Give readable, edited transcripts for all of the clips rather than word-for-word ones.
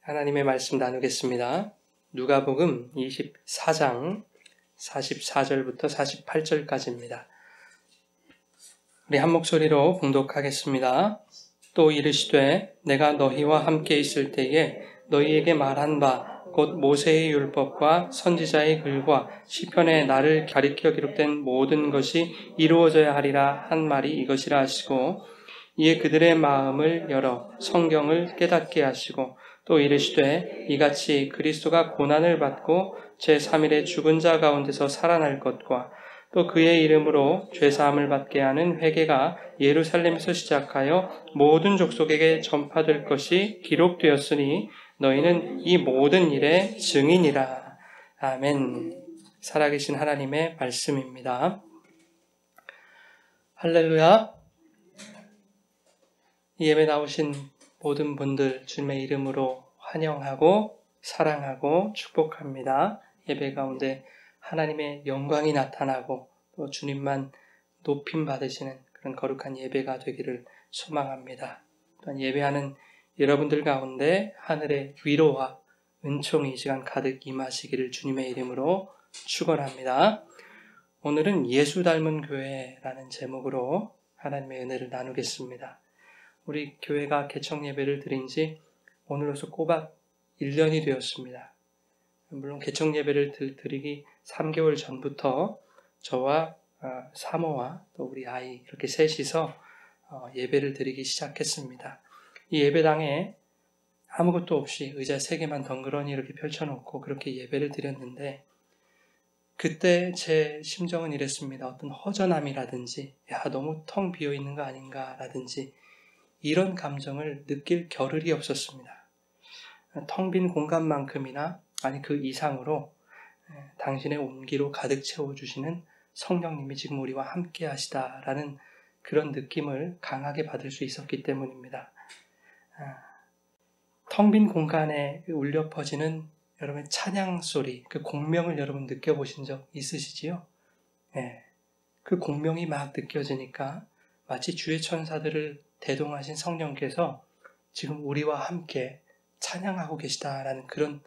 하나님의 말씀 나누겠습니다. 누가복음 24장 44절부터 48절까지입니다. 우리 한 목소리로 봉독하겠습니다. 또 이르시되 내가 너희와 함께 있을 때에 너희에게 말한 바 곧 모세의 율법과 선지자의 글과 시편에 나를 가리켜 기록된 모든 것이 이루어져야 하리라 한 말이 이것이라 하시고 이에 그들의 마음을 열어 성경을 깨닫게 하시고 또 이르시되 이같이 그리스도가 고난을 받고 제3일에 죽은 자 가운데서 살아날 것과 또 그의 이름으로 죄사함을 받게 하는 회개가 예루살렘에서 시작하여 모든 족속에게 전파될 것이 기록되었으니 너희는 이 모든 일의 증인이라. 아멘. 살아계신 하나님의 말씀입니다. 할렐루야. 이 예배 나오신 모든 분들 주님의 이름으로 환영하고 사랑하고 축복합니다. 예배 가운데 하나님의 영광이 나타나고 또 주님만 높임 받으시는 그런 거룩한 예배가 되기를 소망합니다. 또한 예배하는 여러분들 가운데 하늘의 위로와 은총이 이 시간 가득 임하시기를 주님의 이름으로 축원합니다. 오늘은 예수 닮은 교회라는 제목으로 하나님의 은혜를 나누겠습니다. 우리 교회가 개청 예배를 드린 지 오늘로서 꼬박 1년이 되었습니다. 물론 개청 예배를 드리기 3개월 전부터 저와 사모와 또 우리 아이 이렇게 셋이서 예배를 드리기 시작했습니다. 이 예배당에 아무것도 없이 의자 3개만 덩그러니 이렇게 펼쳐놓고 그렇게 예배를 드렸는데 그때 제 심정은 이랬습니다. 어떤 허전함이라든지 너무 텅 비어있는 거 아닌가 라든지 이런 감정을 느낄 겨를이 없었습니다. 텅 빈 공간만큼이나 아니 그 이상으로 당신의 온기로 가득 채워주시는 성령님이 지금 우리와 함께 하시다라는 그런 느낌을 강하게 받을 수 있었기 때문입니다. 텅 빈 공간에 울려 퍼지는 여러분의 찬양 소리, 그 공명을 여러분 느껴보신 적 있으시지요? 그 공명이 막 느껴지니까 마치 주의 천사들을 대동하신 성령께서 지금 우리와 함께 찬양하고 계시다라는 그런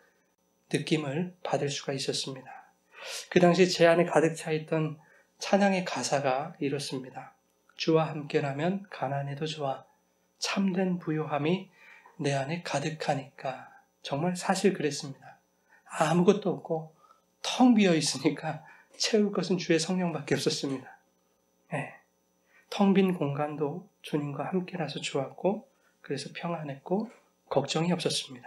느낌을 받을 수가 있었습니다. 그 당시 제 안에 가득 차있던 찬양의 가사가 이렇습니다. 주와 함께라면 가난해도 좋아. 참된 부요함이 내 안에 가득하니까. 정말 사실 그랬습니다. 아무것도 없고 텅 비어 있으니까 채울 것은 주의 성령밖에 없었습니다. 텅 빈 공간도 주님과 함께라서 좋았고 그래서 평안했고 걱정이 없었습니다.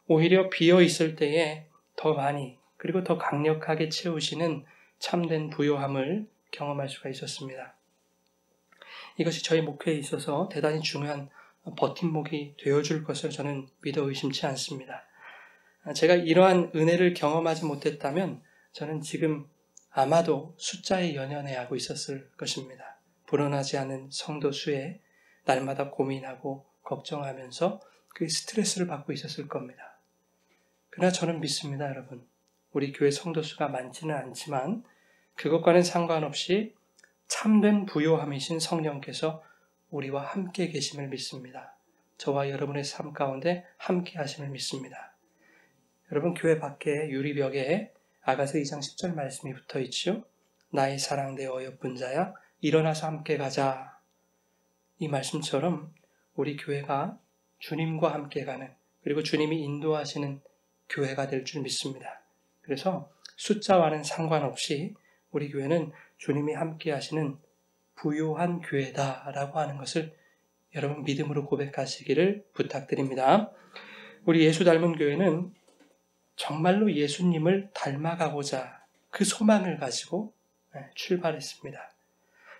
오히려 비어 있을 때에 더 많이 그리고 더 강력하게 채우시는 참된 부요함을 경험할 수가 있었습니다. 이것이 저희 목회에 있어서 대단히 중요한 버팀목이 되어줄 것을 저는 믿어 의심치 않습니다. 제가 이러한 은혜를 경험하지 못했다면 저는 지금 아마도 숫자에 연연해하고 있었을 것입니다. 불어나지 않은 성도 수에 날마다 고민하고 걱정하면서 그 스트레스를 받고 있었을 겁니다. 그러나 저는 믿습니다, 여러분. 우리 교회 성도 수가 많지는 않지만 그것과는 상관없이 참된 부요함이신 성령께서 우리와 함께 계심을 믿습니다. 저와 여러분의 삶 가운데 함께 하심을 믿습니다. 여러분 교회 밖에 유리벽에 아가서 2장 10절 말씀이 붙어 있지요. 나의 사랑되어 어여쁜 자야 일어나서 함께 가자. 이 말씀처럼 우리 교회가 주님과 함께 가는 그리고 주님이 인도하시는 교회가 될 줄 믿습니다. 그래서 숫자와는 상관없이 우리 교회는 주님이 함께 하시는 부요한 교회다라고 하는 것을 여러분 믿음으로 고백하시기를 부탁드립니다. 우리 예수 닮은 교회는 정말로 예수님을 닮아가고자 그 소망을 가지고 출발했습니다.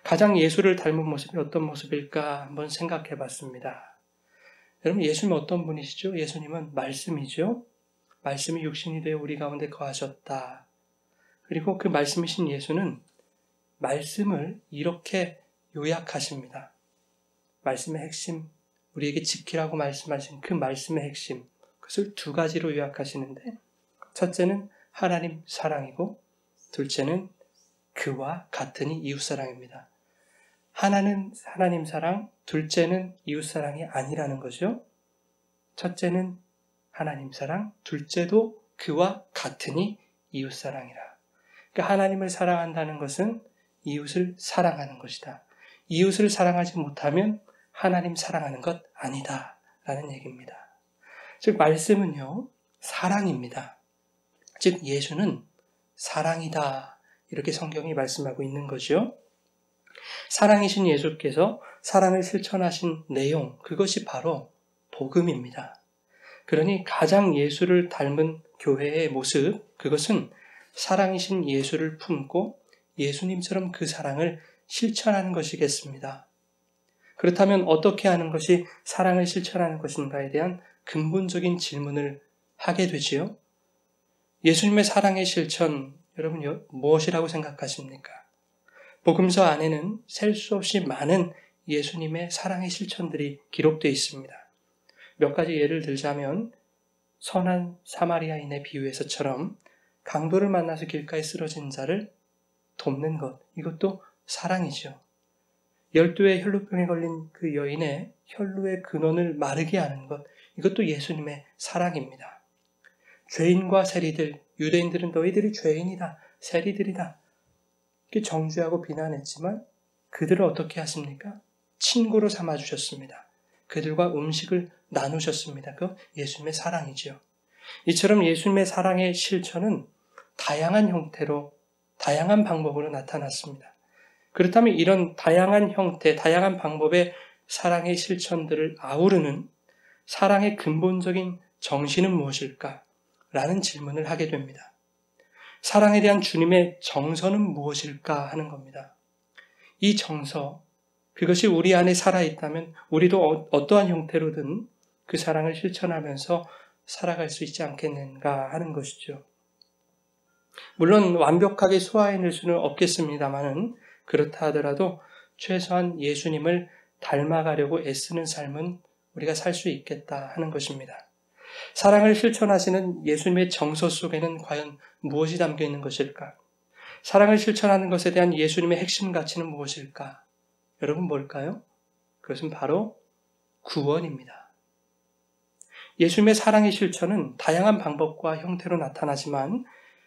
가장 예수를 닮은 모습이 어떤 모습일까 한번 생각해 봤습니다. 여러분 예수님은 어떤 분이시죠? 예수님은 말씀이죠. 말씀이 육신이 되어 우리 가운데 거하셨다. 그리고 그 말씀이신 예수는 말씀을 이렇게 요약하십니다. 말씀의 핵심, 우리에게 지키라고 말씀하신 그 말씀의 핵심, 그것을 2가지로 요약하시는데 첫째는 하나님 사랑이고 둘째는 그와 같으니 이웃사랑입니다. 하나는 하나님 사랑, 둘째는 이웃사랑이 아니라는 거죠. 첫째는 하나님 사랑, 둘째도 그와 같으니 이웃 사랑이라. 그러니까 하나님을 사랑한다는 것은 이웃을 사랑하는 것이다. 이웃을 사랑하지 못하면 하나님 사랑하는 것 아니다 라는 얘기입니다. 즉 말씀은요, 사랑입니다. 즉 예수는 사랑이다, 이렇게 성경이 말씀하고 있는 거죠. 사랑이신 예수께서 사랑을 실천하신 내용, 그것이 바로 복음입니다. 그러니 가장 예수를 닮은 교회의 모습, 그것은 사랑이신 예수를 품고 예수님처럼 그 사랑을 실천하는 것이겠습니다. 그렇다면 어떻게 하는 것이 사랑을 실천하는 것인가에 대한 근본적인 질문을 하게 되지요. 예수님의 사랑의 실천, 여러분 무엇이라고 생각하십니까? 복음서 안에는 셀 수 없이 많은 예수님의 사랑의 실천들이 기록되어 있습니다. 몇 가지 예를 들자면 선한 사마리아인의 비유에서처럼 강도를 만나서 길가에 쓰러진 자를 돕는 것, 이것도 사랑이죠. 12의 혈루병에 걸린 그 여인의 혈루의 근원을 마르게 하는 것, 이것도 예수님의 사랑입니다. 죄인과 세리들, 유대인들은 너희들이 죄인이다, 세리들이다, 이렇게 정죄하고 비난했지만 그들을 어떻게 하십니까? 친구로 삼아주셨습니다. 그들과 음식을 나누셨습니다. 그 예수님의 사랑이죠. 이처럼 예수님의 사랑의 실천은 다양한 형태로, 다양한 방법으로 나타났습니다. 그렇다면 이런 다양한 형태, 다양한 방법의 사랑의 실천들을 아우르는 사랑의 근본적인 정신은 무엇일까? 라는 질문을 하게 됩니다. 사랑에 대한 주님의 정서는 무엇일까 하는 겁니다. 이 정서, 그것이 우리 안에 살아있다면 우리도 어떠한 형태로든 그 사랑을 실천하면서 살아갈 수 있지 않겠는가 하는 것이죠. 물론 완벽하게 소화해낼 수는 없겠습니다만은 그렇다 하더라도 최소한 예수님을 닮아가려고 애쓰는 삶은 우리가 살 수 있겠다 하는 것입니다. 사랑을 실천하시는 예수님의 정서 속에는 과연 무엇이 담겨 있는 것일까? 사랑을 실천하는 것에 대한 예수님의 핵심 가치는 무엇일까? 여러분 뭘까요? 그것은 바로 구원입니다. 예수님의 사랑의 실천은 다양한 방법과 형태로 나타나지만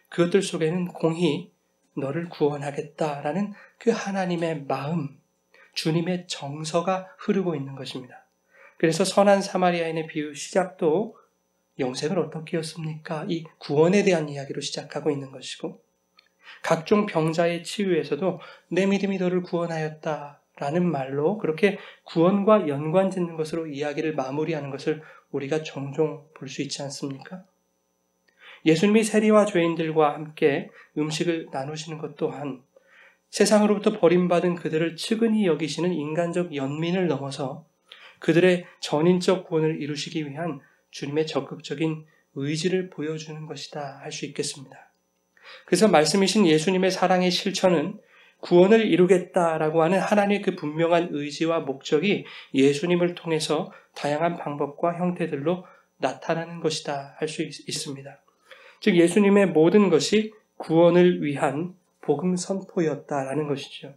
그것들 속에는 공히 너를 구원하겠다라는 그 하나님의 마음, 주님의 정서가 흐르고 있는 것입니다. 그래서 선한 사마리아인의 비유 시작도 영생을 어떻게 했습니까? 이 구원에 대한 이야기로 시작하고 있는 것이고, 각종 병자의 치유에서도 내 믿음이 너를 구원하였다라는 말로 그렇게 구원과 연관짓는 것으로 이야기를 마무리하는 것을 우리가 종종 볼 수 있지 않습니까? 예수님이 세리와 죄인들과 함께 음식을 나누시는 것 또한 세상으로부터 버림받은 그들을 측은히 여기시는 인간적 연민을 넘어서 그들의 전인적 구원을 이루시기 위한 주님의 적극적인 의지를 보여주는 것이다 할 수 있겠습니다. 그래서 말씀이신 예수님의 사랑의 실천은 구원을 이루겠다라고 하는 하나님의 그 분명한 의지와 목적이 예수님을 통해서 다양한 방법과 형태들로 나타나는 것이다 할 수 있습니다. 즉 예수님의 모든 것이 구원을 위한 복음 선포였다라는 것이죠.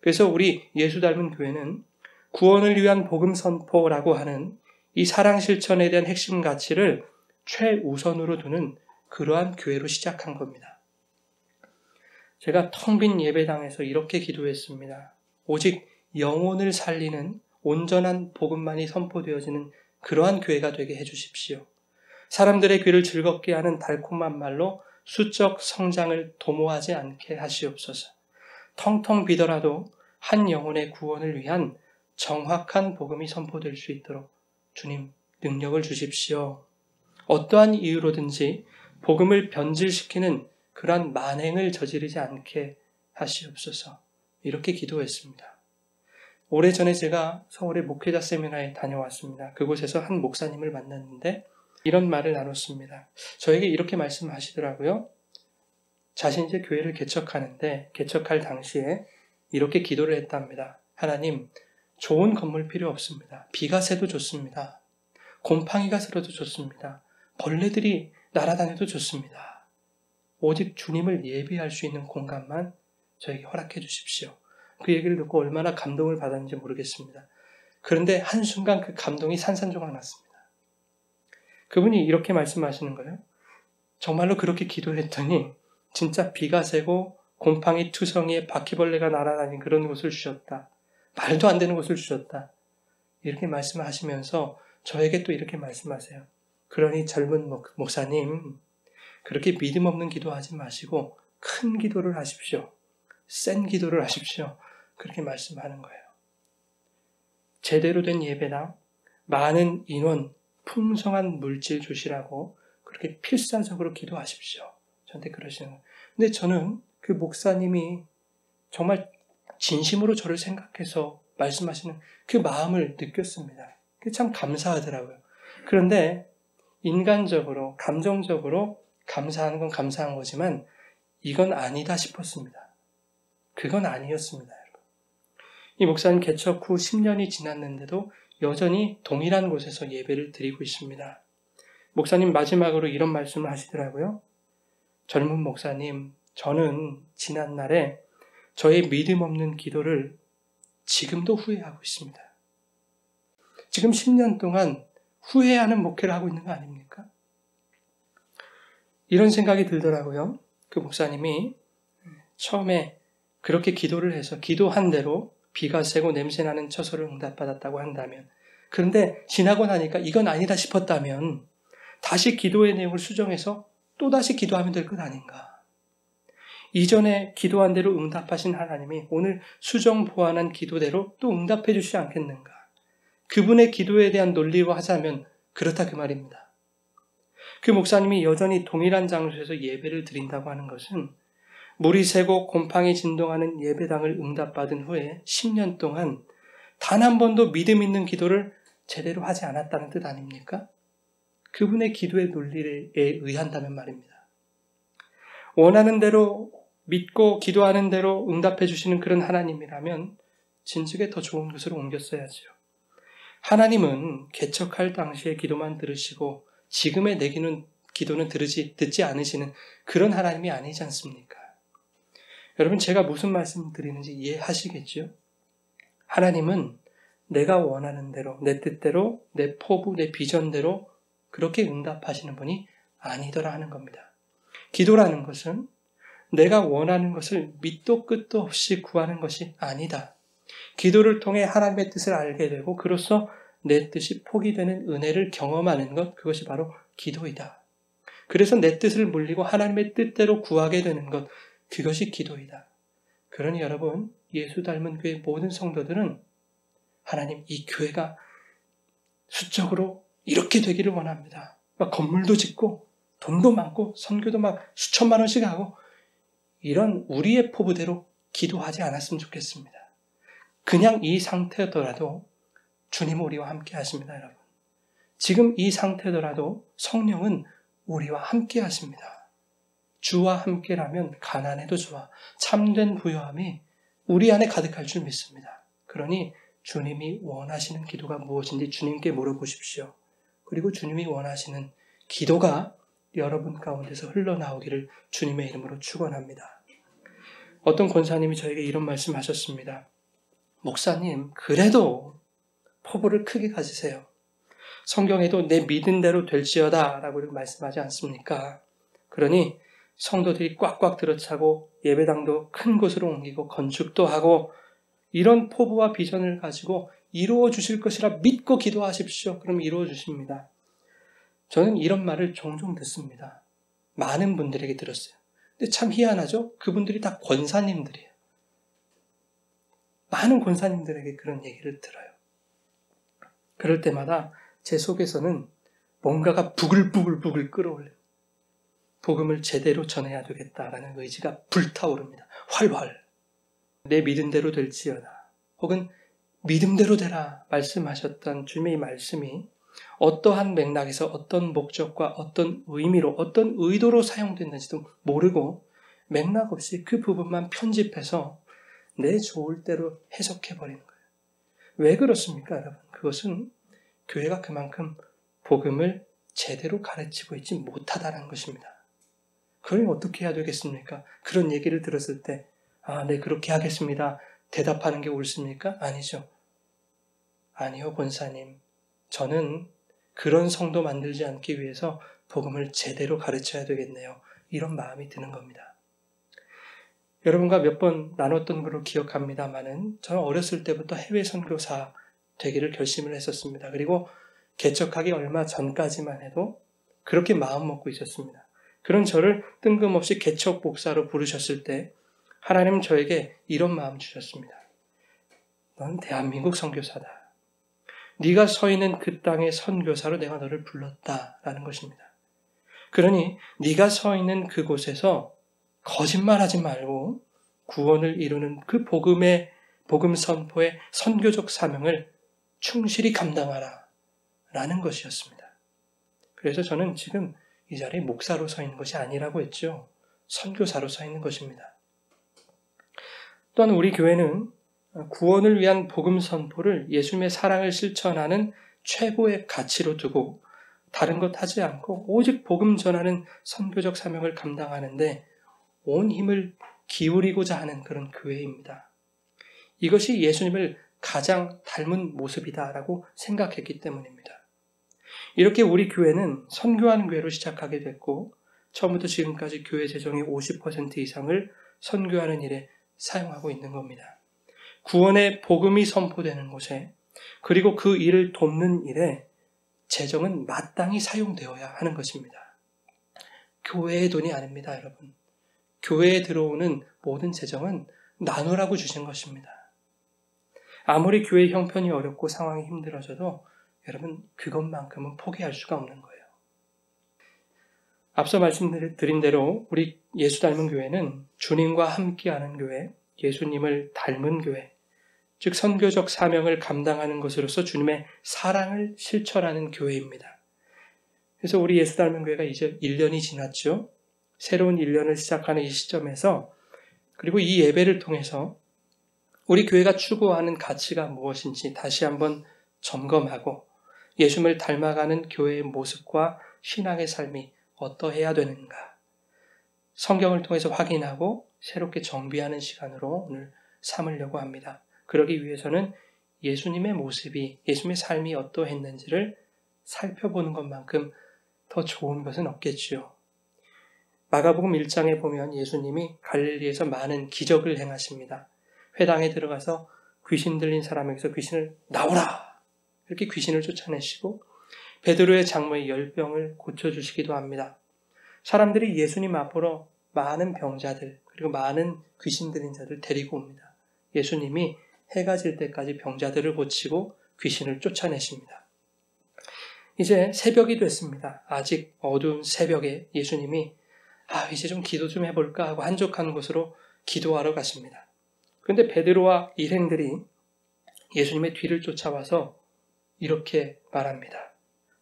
그래서 우리 예수 닮은 교회는 구원을 위한 복음 선포라고 하는 이 사랑 실천에 대한 핵심 가치를 최우선으로 두는 그러한 교회로 시작한 겁니다. 제가 텅 빈 예배당에서 이렇게 기도했습니다. 오직 영혼을 살리는 온전한 복음만이 선포되어지는 그러한 교회가 되게 해주십시오. 사람들의 귀를 즐겁게 하는 달콤한 말로 수적 성장을 도모하지 않게 하시옵소서. 텅텅 비더라도 한 영혼의 구원을 위한 정확한 복음이 선포될 수 있도록 주님 능력을 주십시오. 어떠한 이유로든지 복음을 변질시키는 그러한 만행을 저지르지 않게 하시옵소서. 이렇게 기도했습니다. 오래전에 제가 서울의 목회자 세미나에 다녀왔습니다. 그곳에서 한 목사님을 만났는데 이런 말을 나눴습니다. 저에게 이렇게 말씀하시더라고요. 자신이 이제 교회를 개척하는데 개척할 당시에 이렇게 기도를 했답니다. 하나님, 좋은 건물 필요 없습니다. 비가 새도 좋습니다. 곰팡이가 슬어도 좋습니다. 벌레들이 날아다녀도 좋습니다. 오직 주님을 예배할 수 있는 공간만 저에게 허락해 주십시오. 그 얘기를 듣고 얼마나 감동을 받았는지 모르겠습니다. 그런데 한순간 그 감동이 산산조각 났습니다. 그분이 이렇게 말씀하시는 거예요. 정말로 그렇게 기도했더니 진짜 비가 새고 곰팡이 투성이에 바퀴벌레가 날아다니는 그런 곳을 주셨다. 말도 안 되는 곳을 주셨다. 이렇게 말씀하시면서 저에게 또 이렇게 말씀하세요. 그러니 젊은 목사님, 그렇게 믿음 없는 기도하지 마시고 큰 기도를 하십시오. 센 기도를 하십시오. 그렇게 말씀하는 거예요. 제대로 된 예배당, 많은 인원, 풍성한 물질 주시라고 그렇게 필사적으로 기도하십시오. 저한테 그러시는 거예요. 근데 저는 그 목사님이 정말 진심으로 저를 생각해서 말씀하시는 그 마음을 느꼈습니다. 그게 참 감사하더라고요. 그런데 인간적으로, 감정적으로 감사하는 건 감사한 거지만 이건 아니다 싶었습니다. 그건 아니었습니다. 여러분. 이 목사님 개척 후 10년이 지났는데도 여전히 동일한 곳에서 예배를 드리고 있습니다. 목사님 마지막으로 이런 말씀을 하시더라고요. 젊은 목사님, 저는 지난날에 저의 믿음 없는 기도를 지금도 후회하고 있습니다. 지금 10년 동안 후회하는 목회를 하고 있는 거 아닙니까? 이런 생각이 들더라고요. 그 목사님이 처음에 그렇게 기도를 해서 기도한 대로 비가 새고 냄새나는 처소를 응답받았다고 한다면, 그런데 지나고 나니까 이건 아니다 싶었다면 다시 기도의 내용을 수정해서 또다시 기도하면 될 것 아닌가. 이전에 기도한 대로 응답하신 하나님이 오늘 수정 보완한 기도대로 또 응답해 주시지 않겠는가. 그분의 기도에 대한 논리로 하자면 그렇다 그 말입니다. 그 목사님이 여전히 동일한 장소에서 예배를 드린다고 하는 것은 물이 새고 곰팡이 진동하는 예배당을 응답받은 후에 10년 동안 단 한 번도 믿음 있는 기도를 제대로 하지 않았다는 뜻 아닙니까? 그분의 기도의 논리에 의한다면 말입니다. 원하는 대로 믿고 기도하는 대로 응답해 주시는 그런 하나님이라면 진즉에 더 좋은 곳으로 옮겼어야죠. 하나님은 개척할 당시의 기도만 들으시고 지금의 내 기도는 듣지 않으시는 그런 하나님이 아니지 않습니까? 여러분, 제가 무슨 말씀 드리는지 이해하시겠죠? 하나님은 내가 원하는 대로, 내 뜻대로, 내 포부, 내 비전대로 그렇게 응답하시는 분이 아니더라 하는 겁니다. 기도라는 것은 내가 원하는 것을 밑도 끝도 없이 구하는 것이 아니다. 기도를 통해 하나님의 뜻을 알게 되고 그로써 내 뜻이 포기되는 은혜를 경험하는 것, 그것이 바로 기도이다. 그래서 내 뜻을 물리고 하나님의 뜻대로 구하게 되는 것, 그것이 기도이다. 그러니 여러분, 예수 닮은 교회 모든 성도들은 하나님, 이 교회가 수적으로 이렇게 되기를 원합니다. 막 건물도 짓고 돈도 많고 선교도 막 수천만 원씩 하고 이런 우리의 포부대로 기도하지 않았으면 좋겠습니다. 그냥 이 상태더라도 주님은 우리와 함께 하십니다, 여러분. 지금 이 상태더라도 성령은 우리와 함께 하십니다. 주와 함께라면 가난해도 좋아. 참된 부요함이 우리 안에 가득할 줄 믿습니다. 그러니 주님이 원하시는 기도가 무엇인지 주님께 물어보십시오. 그리고 주님이 원하시는 기도가 여러분 가운데서 흘러나오기를 주님의 이름으로 축원합니다. 어떤 권사님이 저에게 이런 말씀하셨습니다. 목사님, 그래도 포부를 크게 가지세요. 성경에도 내 믿은 대로 될지어다 라고 말씀하지 않습니까? 그러니 성도들이 꽉꽉 들어차고 예배당도 큰 곳으로 옮기고 건축도 하고 이런 포부와 비전을 가지고 이루어 주실 것이라 믿고 기도하십시오. 그럼 이루어 주십니다. 저는 이런 말을 종종 듣습니다. 많은 분들에게 들었어요. 근데 참 희한하죠? 그분들이 다 권사님들이에요. 많은 권사님들에게 그런 얘기를 들어요. 그럴 때마다 제 속에서는 뭔가가 부글부글 끓어올려요. 복음을 제대로 전해야 되겠다라는 의지가 불타오릅니다. 활활. 내 믿은 대로 될지어다. 혹은 믿음대로 되라 말씀하셨던 주님의 말씀이 어떠한 맥락에서 어떤 목적과 어떤 의미로 어떤 의도로 사용됐는지도 모르고 맥락 없이 그 부분만 편집해서 내 좋을 대로 해석해버리는 거예요. 왜 그렇습니까, 여러분? 그것은 교회가 그만큼 복음을 제대로 가르치고 있지 못하다는 것입니다. 그러니 어떻게 해야 되겠습니까? 그런 얘기를 들었을 때 네, 그렇게 하겠습니다. 대답하는 게 옳습니까? 아니죠. 아니요, 권사님. 저는 그런 성도 만들지 않기 위해서 복음을 제대로 가르쳐야 되겠네요. 이런 마음이 드는 겁니다. 여러분과 몇 번 나눴던 걸로 기억합니다마는 저는 어렸을 때부터 해외 선교사 되기를 결심을 했었습니다. 그리고 개척하기 얼마 전까지만 해도 그렇게 마음 먹고 있었습니다. 그런 저를 뜬금없이 개척 목사로 부르셨을 때 하나님은 저에게 이런 마음 주셨습니다. 넌 대한민국 선교사다. 네가 서 있는 그 땅의 선교사로 내가 너를 불렀다라는 것입니다. 그러니 네가 서 있는 그곳에서 거짓말하지 말고 구원을 이루는 그 복음 선포의 선교적 사명을 충실히 감당하라 라는 것이었습니다. 그래서 저는 지금 이 자리에 목사로 서 있는 것이 아니라고 했죠. 선교사로 서 있는 것입니다. 또한 우리 교회는 구원을 위한 복음 선포를 예수님의 사랑을 실천하는 최고의 가치로 두고 다른 것 하지 않고 오직 복음 전하는 선교적 사명을 감당하는데 온 힘을 기울이고자 하는 그런 교회입니다. 이것이 예수님을 가장 닮은 모습이다라고 생각했기 때문입니다. 이렇게 우리 교회는 선교하는 교회로 시작하게 됐고 처음부터 지금까지 교회 재정의 50% 이상을 선교하는 일에 사용하고 있는 겁니다. 구원의 복음이 선포되는 곳에 그리고 그 일을 돕는 일에 재정은 마땅히 사용되어야 하는 것입니다. 교회의 돈이 아닙니다, 여러분. 교회에 들어오는 모든 재정은 나누라고 주신 것입니다. 아무리 교회 형편이 어렵고 상황이 힘들어져도 여러분 그것만큼은 포기할 수가 없는 거예요. 앞서 말씀드린 대로 우리 예수 닮은 교회는 주님과 함께하는 교회, 예수님을 닮은 교회, 즉 선교적 사명을 감당하는 것으로서 주님의 사랑을 실천하는 교회입니다. 그래서 우리 예수 닮은 교회가 이제 1년이 지났죠. 새로운 1년을 시작하는 이 시점에서 그리고 이 예배를 통해서 우리 교회가 추구하는 가치가 무엇인지 다시 한번 점검하고 예수님을 닮아가는 교회의 모습과 신앙의 삶이 어떠해야 되는가 성경을 통해서 확인하고 새롭게 정비하는 시간으로 오늘 삼으려고 합니다. 그러기 위해서는 예수님의 모습이, 예수님의 삶이 어떠했는지를 살펴보는 것만큼 더 좋은 것은 없겠지요. 마가복음 1장에 보면 예수님이 갈릴리에서 많은 기적을 행하십니다. 회당에 들어가서 귀신 들린 사람에게서 귀신을 나오라! 이렇게 귀신을 쫓아내시고 베드로의 장모의 열병을 고쳐주시기도 합니다. 사람들이 예수님 앞으로 많은 병자들 그리고 많은 귀신 들린 자들 데리고 옵니다. 예수님이 해가 질 때까지 병자들을 고치고 귀신을 쫓아내십니다. 이제 새벽이 됐습니다. 아직 어두운 새벽에 예수님이 이제 좀 기도 좀 해볼까 하고 한적한 곳으로 기도하러 가십니다. 그런데 베드로와 일행들이 예수님의 뒤를 쫓아와서 이렇게 말합니다.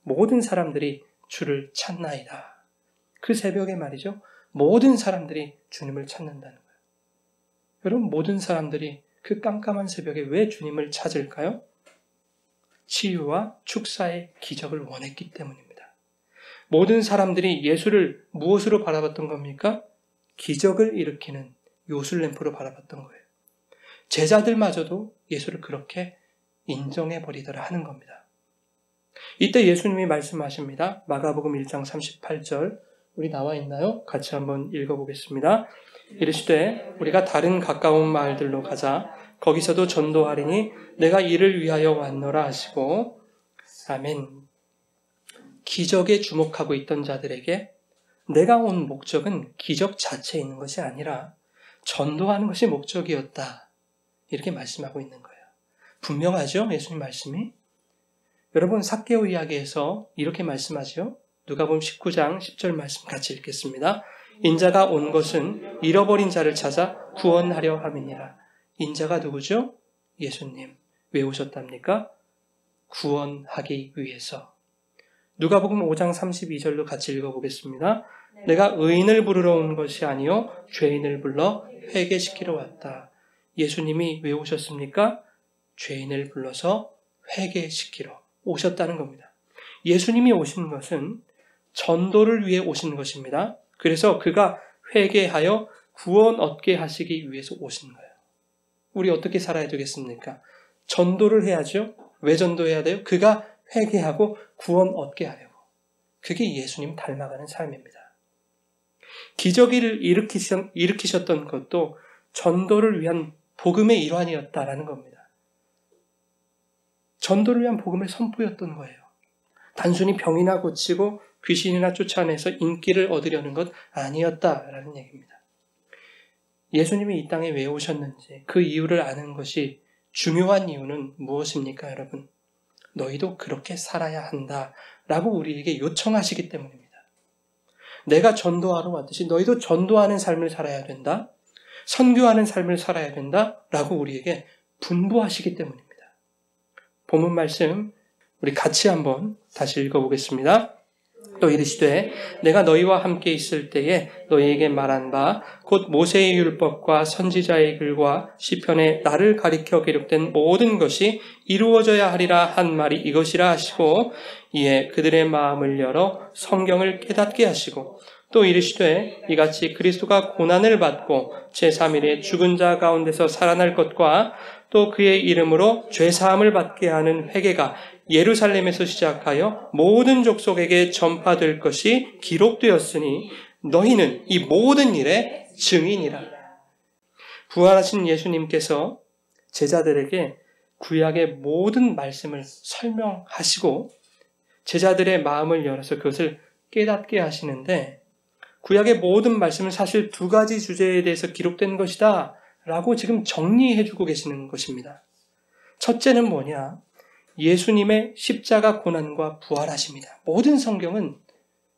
모든 사람들이 주를 찾나이다. 그 새벽에 말이죠. 모든 사람들이 주님을 찾는다는 거예요. 여러분 모든 사람들이 그 깜깜한 새벽에 왜 주님을 찾을까요? 치유와 축사의 기적을 원했기 때문입니다. 모든 사람들이 예수를 무엇으로 바라봤던 겁니까? 기적을 일으키는 요술램프로 바라봤던 거예요. 제자들마저도 예수를 그렇게 인정해버리더라 하는 겁니다. 이때 예수님이 말씀하십니다. 마가복음 1장 38절 우리 나와 있나요? 같이 한번 읽어보겠습니다. 이르시되 우리가 다른 가까운 마을들로 가자 거기서도 전도하리니 내가 이를 위하여 왔노라 하시고 아멘. 기적에 주목하고 있던 자들에게 내가 온 목적은 기적 자체에 있는 것이 아니라 전도하는 것이 목적이었다. 이렇게 말씀하고 있는 거예요. 분명하죠? 예수님 말씀이. 여러분 삭개오 이야기에서 이렇게 말씀하죠. 누가복음 19장 10절 말씀 같이 읽겠습니다. 인자가 온 것은 잃어버린 자를 찾아 구원하려 함이니라. 인자가 누구죠? 예수님. 왜 오셨답니까? 구원하기 위해서. 누가복음 5장 32절로 같이 읽어보겠습니다. 내가 의인을 부르러 온 것이 아니요 죄인을 불러 회개시키러 왔다. 예수님이 왜 오셨습니까? 죄인을 불러서 회개시키러 오셨다는 겁니다. 예수님이 오신 것은 전도를 위해 오신 것입니다. 그래서 그가 회개하여 구원 얻게 하시기 위해서 오신 거예요. 우리 어떻게 살아야 되겠습니까? 전도를 해야죠. 왜 전도해야 돼요? 그가 회개하고 구원 얻게 하려고. 그게 예수님 닮아가는 삶입니다. 기적을 일으키셨던 것도 전도를 위한 복음의 일환이었다라는 겁니다. 전도를 위한 복음의 선포였던 거예요. 단순히 병이나 고치고 귀신이나 쫓아내서 인기를 얻으려는 것 아니었다라는 얘기입니다. 예수님이 이 땅에 왜 오셨는지 그 이유를 아는 것이 중요한 이유는 무엇입니까, 여러분? 너희도 그렇게 살아야 한다라고 우리에게 요청하시기 때문입니다. 내가 전도하러 왔듯이 너희도 전도하는 삶을 살아야 된다. 선교하는 삶을 살아야 된다라고 우리에게 분부하시기 때문입니다. 본문 말씀 우리 같이 한번 다시 읽어보겠습니다. 또 이르시되 내가 너희와 함께 있을 때에 너희에게 말한 바 곧 모세의 율법과 선지자의 글과 시편에 나를 가리켜 기록된 모든 것이 이루어져야 하리라 한 말이 이것이라 하시고 이에 그들의 마음을 열어 성경을 깨닫게 하시고 또 이르시되 이같이 그리스도가 고난을 받고 제3일에 죽은 자 가운데서 살아날 것과 또 그의 이름으로 죄사함을 받게 하는 회개가 예루살렘에서 시작하여 모든 족속에게 전파될 것이 기록되었으니 너희는 이 모든 일의 증인이라. 부활하신 예수님께서 제자들에게 구약의 모든 말씀을 설명하시고 제자들의 마음을 열어서 그것을 깨닫게 하시는데 구약의 모든 말씀은 사실 두 가지 주제에 대해서 기록된 것이다 라고 지금 정리해주고 계시는 것입니다. 첫째는 뭐냐? 예수님의 십자가 고난과 부활하십니다. 모든 성경은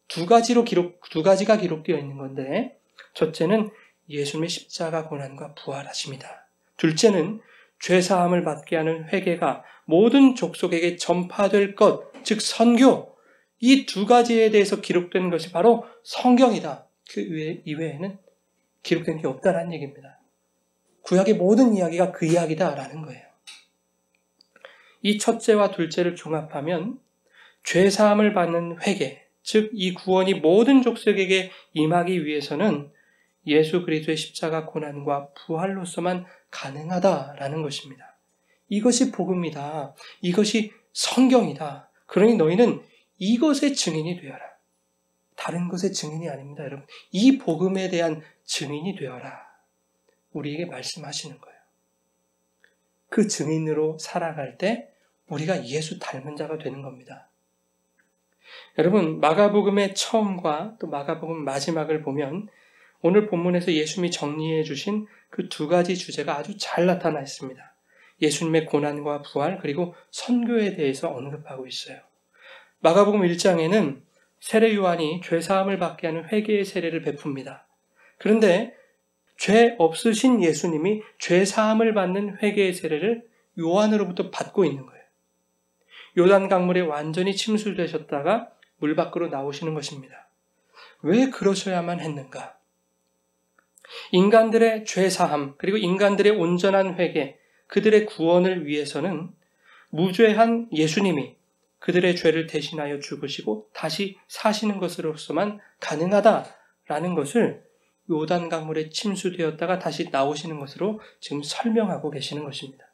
두 가지가 기록되어 있는 건데 첫째는 예수님의 십자가 고난과 부활하십니다. 둘째는 죄사함을 받게 하는 회개가 모든 족속에게 전파될 것, 즉 선교, 이 두 가지에 대해서 기록된 것이 바로 성경이다. 그 이외에는 기록된 게 없다라는 얘기입니다. 구약의 모든 이야기가 그 이야기다라는 거예요. 이 첫째와 둘째를 종합하면 죄사함을 받는 회개, 즉 이 구원이 모든 족속에게 임하기 위해서는 예수 그리스도의 십자가 고난과 부활로서만 가능하다라는 것입니다. 이것이 복음이다. 이것이 성경이다. 그러니 너희는 이것의 증인이 되어라. 다른 것의 증인이 아닙니다, 여러분. 이 복음에 대한 증인이 되어라. 우리에게 말씀하시는 거예요. 그 증인으로 살아갈 때 우리가 예수 닮은 자가 되는 겁니다. 여러분, 마가복음의 처음과 또 마가복음 마지막을 보면 오늘 본문에서 예수님이 정리해 주신 그 두 가지 주제가 아주 잘 나타나 있습니다. 예수님의 고난과 부활 그리고 선교에 대해서 언급하고 있어요. 마가복음 1장에는 세례 요한이 죄사함을 받게 하는 회개의 세례를 베풉니다. 그런데 죄 없으신 예수님이 죄사함을 받는 회개의 세례를 요한으로부터 받고 있는 거예요. 요단 강물에 완전히 침수되셨다가 물 밖으로 나오시는 것입니다. 왜 그러셔야만 했는가? 인간들의 죄사함 그리고 인간들의 온전한 회개, 그들의 구원을 위해서는 무죄한 예수님이 그들의 죄를 대신하여 죽으시고 다시 사시는 것으로서만 가능하다라는 것을 요단 강물에 침수되었다가 다시 나오시는 것으로 지금 설명하고 계시는 것입니다.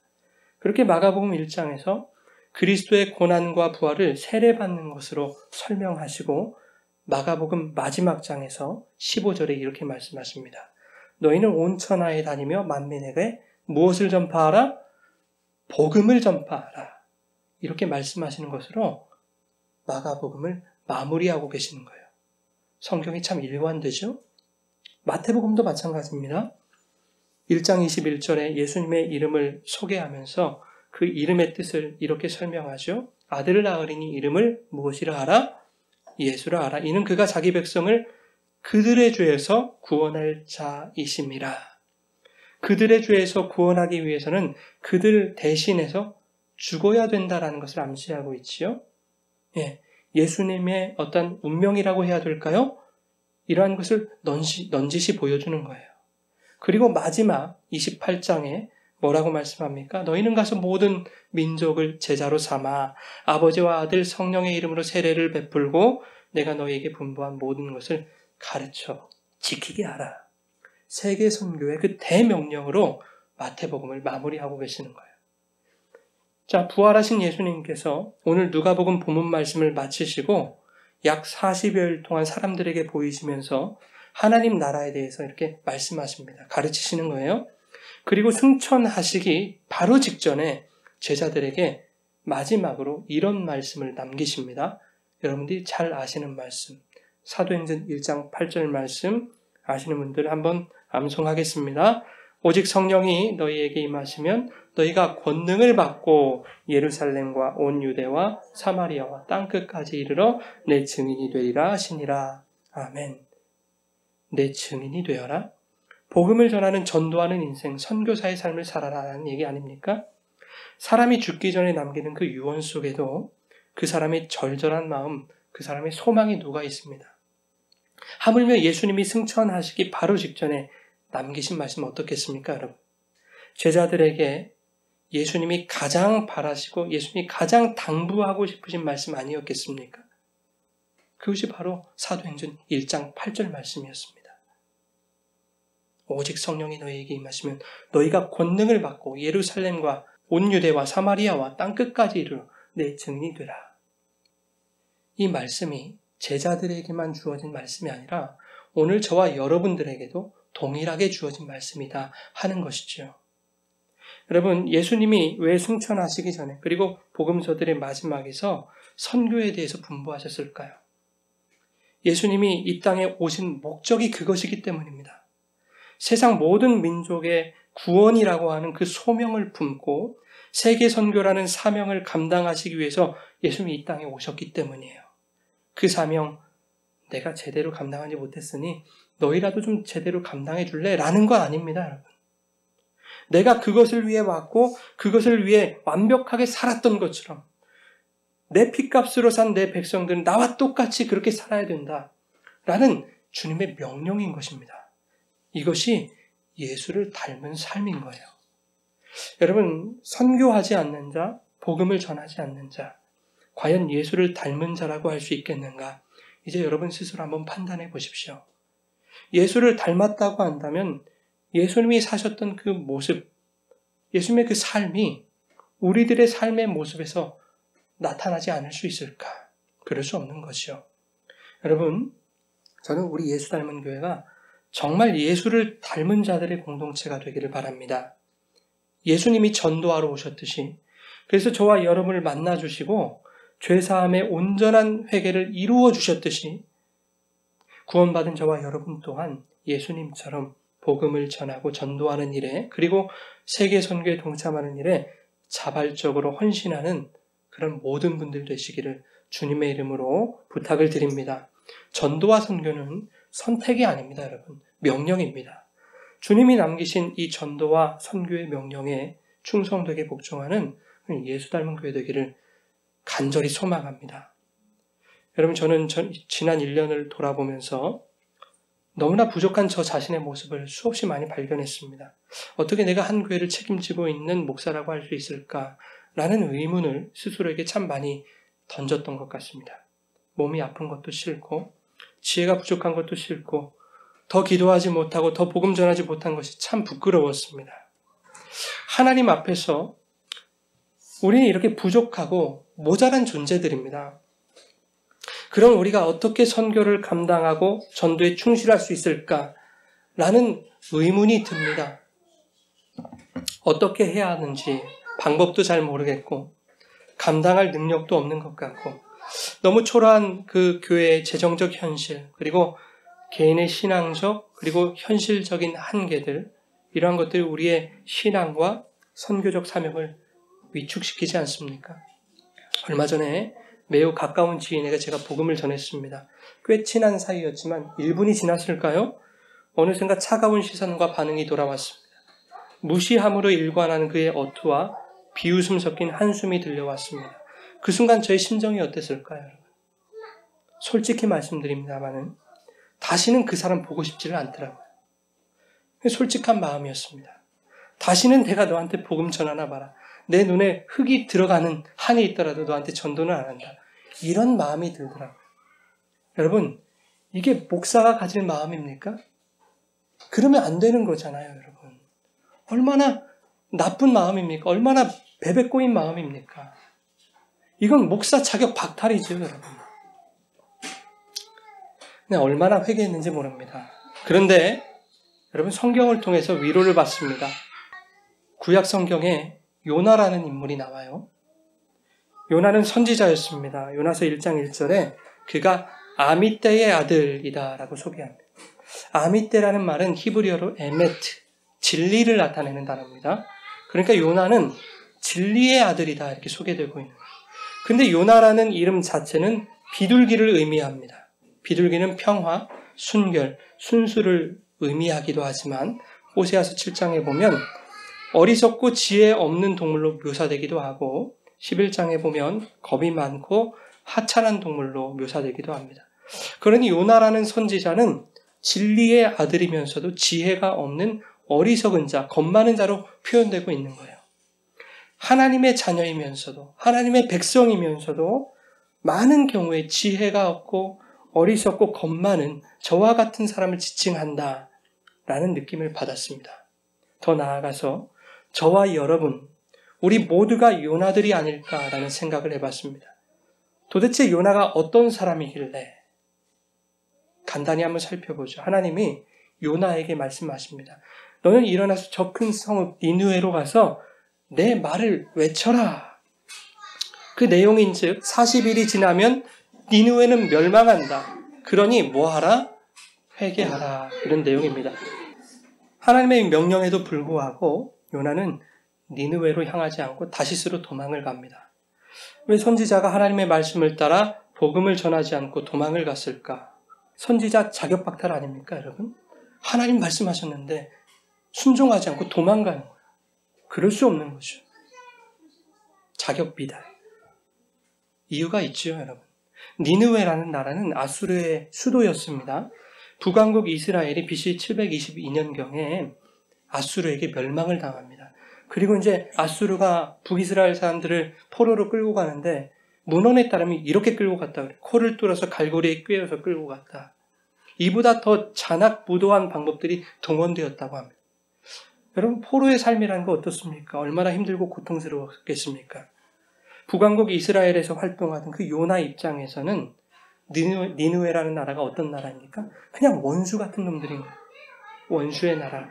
그렇게 마가복음 1장에서 그리스도의 고난과 부활을 세례받는 것으로 설명하시고 마가복음 마지막 장에서 15절에 이렇게 말씀하십니다. 너희는 온 천하에 다니며 만민에게 무엇을 전파하라? 복음을 전파하라. 이렇게 말씀하시는 것으로 마가복음을 마무리하고 계시는 거예요. 성경이 참 일관되죠? 마태복음도 마찬가지입니다. 1장 21절에 예수님의 이름을 소개하면서 그 이름의 뜻을 이렇게 설명하죠. 아들을 낳으리니 이름을 무엇이라 하라? 예수라 하라. 이는 그가 자기 백성을 그들의 죄에서 구원할 자이심이라. 그들의 죄에서 구원하기 위해서는 그들 대신해서 죽어야 된다라는 것을 암시하고 있지요. 예수님의 어떤 운명이라고 해야 될까요? 이러한 것을 넌지시 보여주는 거예요. 그리고 마지막 28장에 뭐라고 말씀합니까? 너희는 가서 모든 민족을 제자로 삼아 아버지와 아들 성령의 이름으로 세례를 베풀고 내가 너희에게 분부한 모든 것을 가르쳐 지키게 하라. 세계 선교의 그 대명령으로 마태복음을 마무리하고 계시는 거예요. 자, 부활하신 예수님께서 오늘 누가복음 본문 말씀을 마치시고 약 40여일 동안 사람들에게 보이시면서 하나님 나라에 대해서 이렇게 말씀하십니다. 가르치시는 거예요. 그리고 승천하시기 바로 직전에 제자들에게 마지막으로 이런 말씀을 남기십니다. 여러분들이 잘 아시는 말씀, 사도행전 1장 8절 말씀 아시는 분들 한번 암송하겠습니다. 오직 성령이 너희에게 임하시면 너희가 권능을 받고 예루살렘과 온 유대와 사마리아와 땅끝까지 이르러 내 증인이 되리라 하시니라. 아멘. 내 증인이 되어라. 복음을 전하는 전도하는 인생, 선교사의 삶을 살아라라는 얘기 아닙니까? 사람이 죽기 전에 남기는 그 유언 속에도 그 사람의 절절한 마음, 그 사람의 소망이 녹아 있습니다. 하물며 예수님이 승천하시기 바로 직전에 남기신 말씀 어떻겠습니까, 여러분? 제자들에게 예수님이 가장 바라시고 예수님이 가장 당부하고 싶으신 말씀 아니었겠습니까? 그것이 바로 사도행전 1장 8절 말씀이었습니다. 오직 성령이 너희에게 임하시면 너희가 권능을 받고 예루살렘과 온 유대와 사마리아와 땅끝까지 이르러 내 증인이 되라. 이 말씀이 제자들에게만 주어진 말씀이 아니라 오늘 저와 여러분들에게도 동일하게 주어진 말씀이다 하는 것이죠. 여러분, 예수님이 왜 승천하시기 전에 그리고 복음서들의 마지막에서 선교에 대해서 분부하셨을까요? 예수님이 이 땅에 오신 목적이 그것이기 때문입니다. 세상 모든 민족의 구원이라고 하는 그 소명을 품고 세계 선교라는 사명을 감당하시기 위해서 예수님이 이 땅에 오셨기 때문이에요. 그 사명 내가 제대로 감당하지 못했으니 너희라도 좀 제대로 감당해 줄래? 라는 건 아닙니다, 여러분. 내가 그것을 위해 왔고 그것을 위해 완벽하게 살았던 것처럼 내 핏값으로 산 내 백성들은 나와 똑같이 그렇게 살아야 된다 라는 주님의 명령인 것입니다. 이것이 예수를 닮은 삶인 거예요. 여러분, 선교하지 않는 자, 복음을 전하지 않는 자, 과연 예수를 닮은 자라고 할 수 있겠는가? 이제 여러분 스스로 한번 판단해 보십시오. 예수를 닮았다고 한다면 예수님이 사셨던 그 모습, 예수님의 그 삶이 우리들의 삶의 모습에서 나타나지 않을 수 있을까? 그럴 수 없는 것이요. 여러분, 저는 우리 예수 닮은 교회가 정말 예수를 닮은 자들의 공동체가 되기를 바랍니다. 예수님이 전도하러 오셨듯이, 그래서 저와 여러분을 만나주시고 죄사함의 온전한 회개를 이루어 주셨듯이 구원받은 저와 여러분 또한 예수님처럼 복음을 전하고 전도하는 일에, 그리고 세계 선교에 동참하는 일에 자발적으로 헌신하는 그런 모든 분들 되시기를 주님의 이름으로 부탁을 드립니다. 전도와 선교는 선택이 아닙니다, 여러분. 명령입니다. 주님이 남기신 이 전도와 선교의 명령에 충성되게 복종하는 예수 닮은 교회 되기를 간절히 소망합니다. 여러분, 저는 지난 1년을 돌아보면서 너무나 부족한 저 자신의 모습을 수없이 많이 발견했습니다. 어떻게 내가 한 교회를 책임지고 있는 목사라고 할 수 있을까라는 의문을 스스로에게 참 많이 던졌던 것 같습니다. 몸이 아픈 것도 싫고 지혜가 부족한 것도 싫고 더 기도하지 못하고 더 복음 전하지 못한 것이 참 부끄러웠습니다. 하나님 앞에서 우리는 이렇게 부족하고 모자란 존재들입니다. 그럼 우리가 어떻게 선교를 감당하고 전도에 충실할 수 있을까라는 의문이 듭니다. 어떻게 해야 하는지 방법도 잘 모르겠고 감당할 능력도 없는 것 같고 너무 초라한 그 교회의 재정적 현실, 그리고 개인의 신앙적 그리고 현실적인 한계들, 이러한 것들이 우리의 신앙과 선교적 사명을 위축시키지 않습니까? 얼마 전에 매우 가까운 지인에게 제가 복음을 전했습니다. 꽤 친한 사이였지만 1분이 지났을까요? 어느샌가 차가운 시선과 반응이 돌아왔습니다. 무시함으로 일관하는 그의 어투와 비웃음 섞인 한숨이 들려왔습니다. 그 순간 저의 심정이 어땠을까요, 여러분? 솔직히 말씀드립니다만은 다시는 그 사람 보고 싶지를 않더라고요. 솔직한 마음이었습니다. 다시는 내가 너한테 복음 전하나 봐라. 내 눈에 흙이 들어가는 한이 있더라도 너한테 전도는 안 한다. 이런 마음이 들더라고요. 여러분, 이게 목사가 가질 마음입니까? 그러면 안 되는 거잖아요, 여러분. 얼마나 나쁜 마음입니까? 얼마나 베베 꼬인 마음입니까? 이건 목사 자격 박탈이죠, 여러분. 네, 얼마나 회개했는지 모릅니다. 그런데 여러분 성경을 통해서 위로를 받습니다. 구약 성경에 요나라는 인물이 나와요. 요나는 선지자였습니다. 요나서 1장 1절에 그가 아미떼의 아들이다 라고 소개합니다. 아미떼라는 말은 히브리어로 에메트, 진리를 나타내는 단어입니다. 그러니까 요나는 진리의 아들이다 이렇게 소개되고 있는 거예요. 근데 요나라는 이름 자체는 비둘기를 의미합니다. 비둘기는 평화, 순결, 순수를 의미하기도 하지만 호세아서 7장에 보면 어리석고 지혜 없는 동물로 묘사되기도 하고 11장에 보면 겁이 많고 하찮은 동물로 묘사되기도 합니다. 그러니 요나라는 선지자는 진리의 아들이면서도 지혜가 없는 어리석은 자, 겁 많은 자로 표현되고 있는 거예요. 하나님의 자녀이면서도 하나님의 백성이면서도 많은 경우에 지혜가 없고 어리석고 겁 많은 저와 같은 사람을 지칭한다라는 느낌을 받았습니다. 더 나아가서 저와 여러분, 우리 모두가 요나들이 아닐까라는 생각을 해봤습니다. 도대체 요나가 어떤 사람이길래 간단히 한번 살펴보죠. 하나님이 요나에게 말씀하십니다. 너는 일어나서 저 큰 성읍 니느웨로 가서 내 말을 외쳐라. 그 내용인즉 40일이 지나면 니느웨는 멸망한다. 그러니 뭐하라? 회개하라. 이런 내용입니다. 하나님의 명령에도 불구하고 요나는 니느웨로 향하지 않고 다시스로 도망을 갑니다. 왜 선지자가 하나님의 말씀을 따라 복음을 전하지 않고 도망을 갔을까? 선지자 자격 박탈 아닙니까, 여러분? 하나님 말씀하셨는데 순종하지 않고 도망가는 거예요. 그럴 수 없는 거죠. 자격 비달. 이유가 있죠, 여러분. 니느웨라는 나라는 아수르의 수도였습니다. 북왕국 이스라엘이 BC 722년경에 아수르에게 멸망을 당합니다. 그리고 이제 아수르가 북이스라엘 사람들을 포로로 끌고 가는데 문헌에 따르면 이렇게 끌고 갔다 그래요. 코를 뚫어서 갈고리에 꿰어서 끌고 갔다. 이보다 더 잔악무도한 방법들이 동원되었다고 합니다. 여러분, 포로의 삶이라는 거 어떻습니까? 얼마나 힘들고 고통스러웠겠습니까? 북왕국 이스라엘에서 활동하던 그 요나 입장에서는 니느웨라는 나라가 어떤 나라입니까? 그냥 원수 같은 놈들인 거예요. 원수의 나라.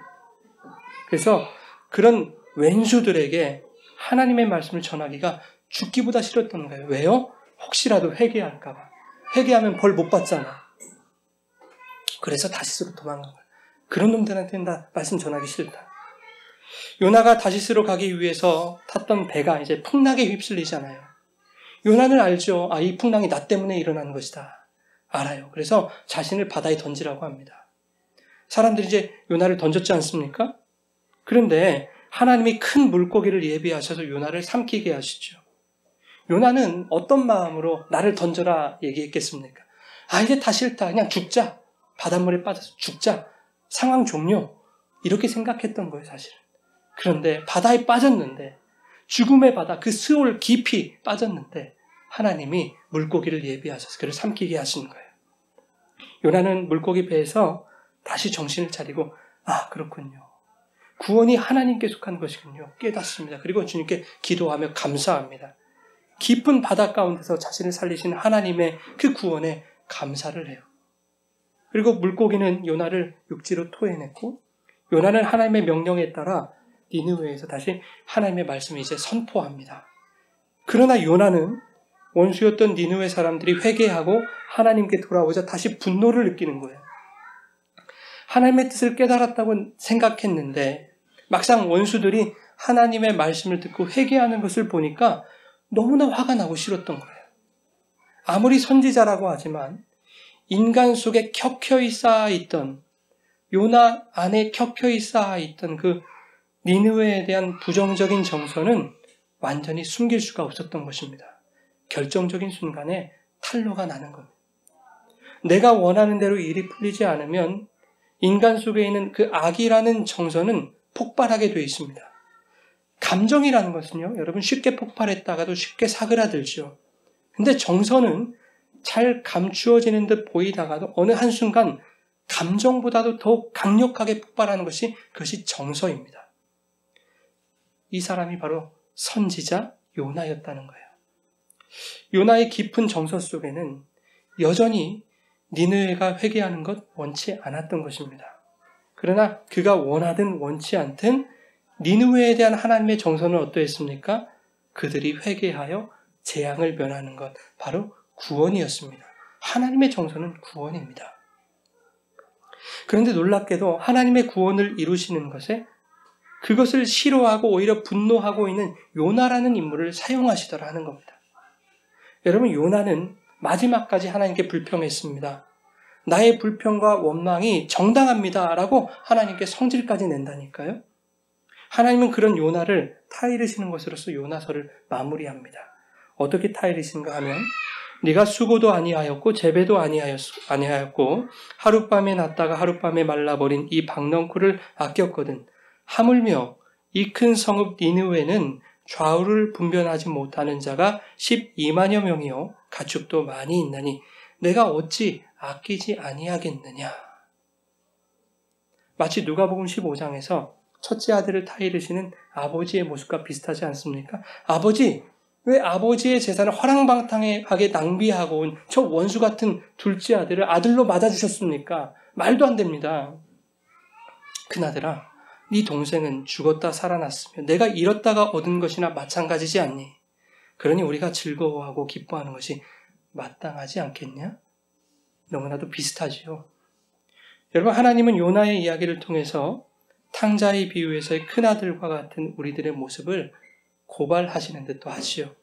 그래서 그런 왼수들에게 하나님의 말씀을 전하기가 죽기보다 싫었던 거예요. 왜요? 혹시라도 회개할까 봐. 회개하면 벌 못 받잖아. 그래서 다시스로 도망간 거예요. 그런 놈들한테는 다 말씀 전하기 싫다. 요나가 다시스로 가기 위해서 탔던 배가 이제 풍랑에 휩쓸리잖아요. 요나는 알죠. 이 풍랑이 나 때문에 일어난 것이다. 알아요. 그래서 자신을 바다에 던지라고 합니다. 사람들이 이제 요나를 던졌지 않습니까? 그런데 하나님이 큰 물고기를 예비하셔서 요나를 삼키게 하시죠. 요나는 어떤 마음으로 나를 던져라 얘기했겠습니까? 이제 다 싫다. 그냥 죽자. 바닷물에 빠져서 죽자. 상황 종료. 이렇게 생각했던 거예요, 사실은. 그런데 바다에 빠졌는데, 죽음의 바다, 그 스올 깊이 빠졌는데 하나님이 물고기를 예비하셔서 그를 삼키게 하시는 거예요. 요나는 물고기 배에서 다시 정신을 차리고 그렇군요. 구원이 하나님께 속한 것이군요. 깨닫습니다. 그리고 주님께 기도하며 감사합니다. 깊은 바다 가운데서 자신을 살리신 하나님의 그 구원에 감사를 해요. 그리고 물고기는 요나를 육지로 토해냈고 요나는 하나님의 명령에 따라 니느웨에서 다시 하나님의 말씀을 이제 선포합니다. 그러나 요나는 원수였던 니느웨 사람들이 회개하고 하나님께 돌아오자 다시 분노를 느끼는 거예요. 하나님의 뜻을 깨달았다고 생각했는데 막상 원수들이 하나님의 말씀을 듣고 회개하는 것을 보니까 너무나 화가 나고 싫었던 거예요. 아무리 선지자라고 하지만 인간 속에 켜켜이 쌓아있던 요나 안에 켜켜이 쌓아있던 그 니느웨에 대한 부정적인 정서는 완전히 숨길 수가 없었던 것입니다. 결정적인 순간에 탄로가 나는 겁니다. 내가 원하는 대로 일이 풀리지 않으면 인간 속에 있는 그 악이라는 정서는 폭발하게 되어 있습니다. 감정이라는 것은요, 여러분 쉽게 폭발했다가도 쉽게 사그라들죠. 근데 정서는 잘 감추어지는 듯 보이다가도 어느 한순간 감정보다도 더 강력하게 폭발하는 것이 그것이 정서입니다. 이 사람이 바로 선지자 요나였다는 거예요. 요나의 깊은 정서 속에는 여전히 니느웨가 회개하는 것 원치 않았던 것입니다. 그러나 그가 원하든 원치 않든 니느웨에 대한 하나님의 정서는 어떠했습니까? 그들이 회개하여 재앙을 면하는 것, 바로 구원이었습니다. 하나님의 정서는 구원입니다. 그런데 놀랍게도 하나님의 구원을 이루시는 것에 그것을 싫어하고 오히려 분노하고 있는 요나라는 인물을 사용하시더라 하는 겁니다. 여러분, 요나는 마지막까지 하나님께 불평했습니다. 나의 불평과 원망이 정당합니다 라고 하나님께 성질까지 낸다니까요. 하나님은 그런 요나를 타이르시는 것으로서 요나서를 마무리합니다. 어떻게 타이르신가 하면 네가 수고도 아니하였고 재배도 아니하였고 하룻밤에 났다가 하룻밤에 말라버린 이 박넝쿨을 아꼈거든. 하물며 이 큰 성읍 니느웨는 좌우를 분별하지 못하는 자가 12만여 명이요 가축도 많이 있나니 내가 어찌 아끼지 아니하겠느냐. 마치 누가복음 15장에서 첫째 아들을 타이르시는 아버지의 모습과 비슷하지 않습니까? 아버지, 왜 아버지의 재산을 허랑방탕하게 낭비하고 온 저 원수 같은 둘째 아들을 아들로 맞아주셨습니까? 말도 안 됩니다. 그나저나 네 동생은 죽었다 살아났으며 내가 잃었다가 얻은 것이나 마찬가지지 않니? 그러니 우리가 즐거워하고 기뻐하는 것이 마땅하지 않겠냐? 너무나도 비슷하지요. 여러분, 하나님은 요나의 이야기를 통해서 탕자의 비유에서의 큰아들과 같은 우리들의 모습을 고발하시는 듯도 하지요.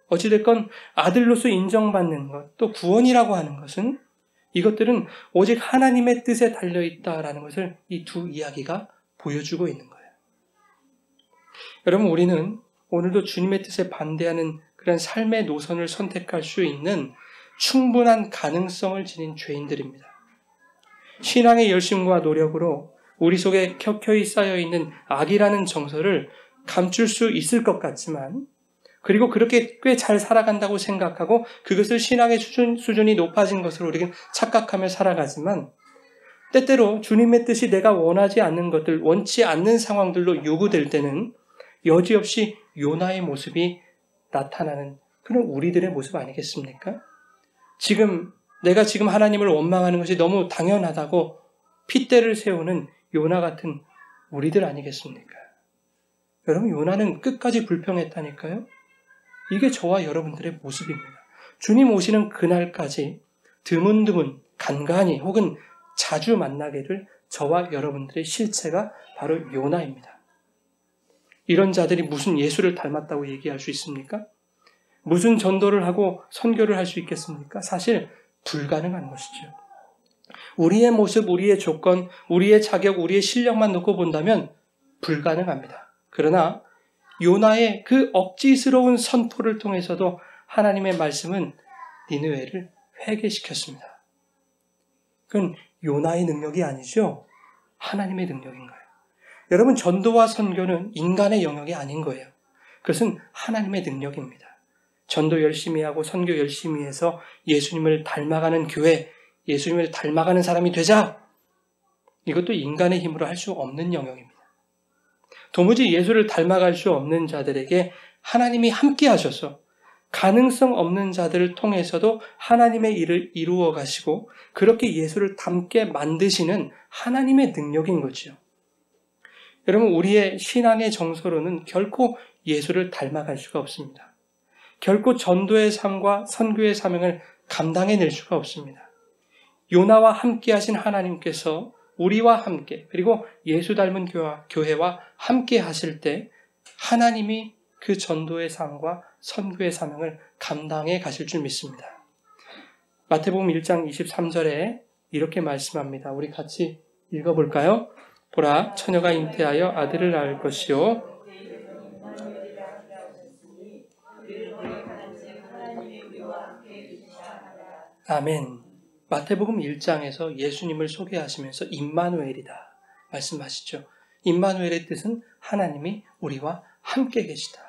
어찌됐건 아들로서 인정받는 것, 또 구원이라고 하는 것은 이것들은 오직 하나님의 뜻에 달려있다라는 것을 이 두 이야기가 보여주고 있는 거예요. 여러분, 우리는 오늘도 주님의 뜻에 반대하는 그런 삶의 노선을 선택할 수 있는 충분한 가능성을 지닌 죄인들입니다. 신앙의 열심과 노력으로 우리 속에 켜켜이 쌓여있는 악이라는 정서를 감출 수 있을 것 같지만, 그리고 그렇게 꽤 잘 살아간다고 생각하고 그것을 신앙의 수준이 높아진 것으로 우리는 착각하며 살아가지만, 때때로 주님의 뜻이 내가 원하지 않는 것들, 원치 않는 상황들로 요구될 때는 여지없이 요나의 모습이 나타나는 그런 우리들의 모습 아니겠습니까? 내가 지금 하나님을 원망하는 것이 너무 당연하다고 핏대를 세우는 요나 같은 우리들 아니겠습니까? 여러분, 요나는 끝까지 불평했다니까요. 이게 저와 여러분들의 모습입니다. 주님 오시는 그날까지 드문드문 간간히 혹은 자주 만나게 될 저와 여러분들의 실체가 바로 요나입니다. 이런 자들이 무슨 예수를 닮았다고 얘기할 수 있습니까? 무슨 전도를 하고 선교를 할 수 있겠습니까? 사실 불가능한 것이죠. 우리의 모습, 우리의 조건, 우리의 자격, 우리의 실력만 놓고 본다면 불가능합니다. 그러나 요나의 그 억지스러운 선포를 통해서도 하나님의 말씀은 니느웨를 회개시켰습니다. 그건 요나의 능력이 아니죠. 하나님의 능력인 거예요. 여러분, 전도와 선교는 인간의 영역이 아닌 거예요. 그것은 하나님의 능력입니다. 전도 열심히 하고 선교 열심히 해서 예수님을 닮아가는 교회, 예수님을 닮아가는 사람이 되자. 이것도 인간의 힘으로 할 수 없는 영역입니다. 도무지 예수를 닮아갈 수 없는 자들에게 하나님이 함께 하셔서 가능성 없는 자들을 통해서도 하나님의 일을 이루어 가시고 그렇게 예수를 닮게 만드시는 하나님의 능력인 거죠. 여러분, 우리의 신앙의 정서로는 결코 예수를 닮아갈 수가 없습니다. 결코 전도의 삶과 선교의 사명을 감당해낼 수가 없습니다. 요나와 함께 하신 하나님께서 우리와 함께, 그리고 예수 닮은 교회와 함께 하실 때 하나님이 그 전도의 삶과 선교의 사명을 감당해 가실 줄 믿습니다. 마태복음 1장 23절에 이렇게 말씀합니다. 우리 같이 읽어볼까요? 보라, 처녀가 잉태하여 아들을 낳을 것이요. 아멘. 마태복음 1장에서 예수님을 소개하시면서 임마누엘이다 말씀하시죠. 임마누엘의 뜻은 하나님이 우리와 함께 계시다.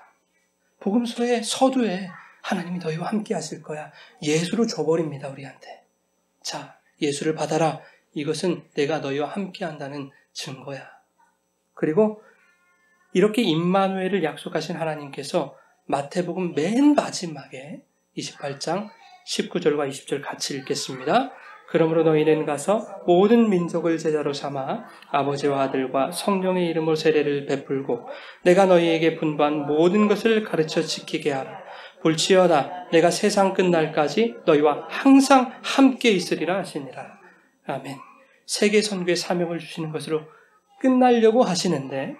복음서의 서두에 하나님이 너희와 함께 하실 거야. 예수로 줘버립니다, 우리한테. 자, 예수를 받아라. 이것은 내가 너희와 함께 한다는 증거야. 그리고 이렇게 임마누엘을 약속하신 하나님께서 마태복음 맨 마지막에 28장 19절과 20절 같이 읽겠습니다. 그러므로 너희는 가서 모든 민족을 제자로 삼아 아버지와 아들과 성령의 이름으로 세례를 베풀고 내가 너희에게 분부한 모든 것을 가르쳐 지키게 하라. 볼지어다 내가 세상 끝날까지 너희와 항상 함께 있으리라 하시니라. 아멘. 세계 선교의 사명을 주시는 것으로 끝나려고 하시는데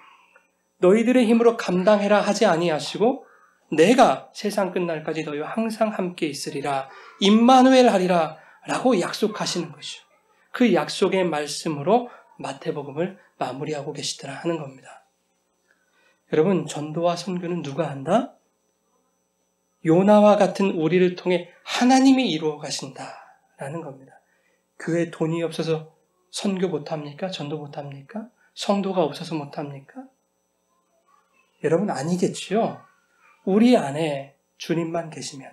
너희들의 힘으로 감당해라 하지 아니하시고 내가 세상 끝날까지 너희와 항상 함께 있으리라. 임마누엘 하리라 라고 약속하시는 것이죠. 그 약속의 말씀으로 마태복음을 마무리하고 계시더라 하는 겁니다. 여러분, 전도와 선교는 누가 한다? 요나와 같은 우리를 통해 하나님이 이루어 가신다라는 겁니다. 교회 돈이 없어서 선교 못합니까? 전도 못합니까? 성도가 없어서 못합니까? 여러분, 아니겠지요. 우리 안에 주님만 계시면,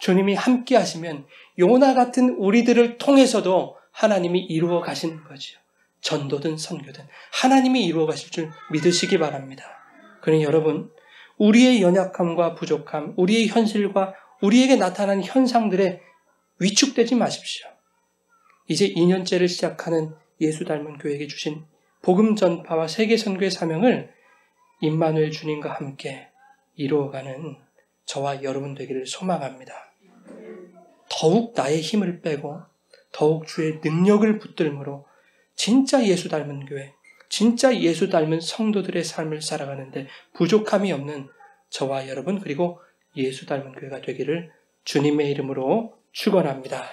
주님이 함께 하시면 요나 같은 우리들을 통해서도 하나님이 이루어 가시는 거죠. 전도든 선교든 하나님이 이루어 가실 줄 믿으시기 바랍니다. 그러니 여러분, 우리의 연약함과 부족함, 우리의 현실과 우리에게 나타나는 현상들에 위축되지 마십시오. 이제 2년째를 시작하는 예수 닮은 교회에게 주신 복음 전파와 세계 선교의 사명을 임마누엘 주님과 함께 이루어가는 저와 여러분 되기를 소망합니다. 더욱 나의 힘을 빼고 더욱 주의 능력을 붙들므로 진짜 예수 닮은 교회, 진짜 예수 닮은 성도들의 삶을 살아가는데 부족함이 없는 저와 여러분 그리고 예수 닮은 교회가 되기를 주님의 이름으로 축원합니다.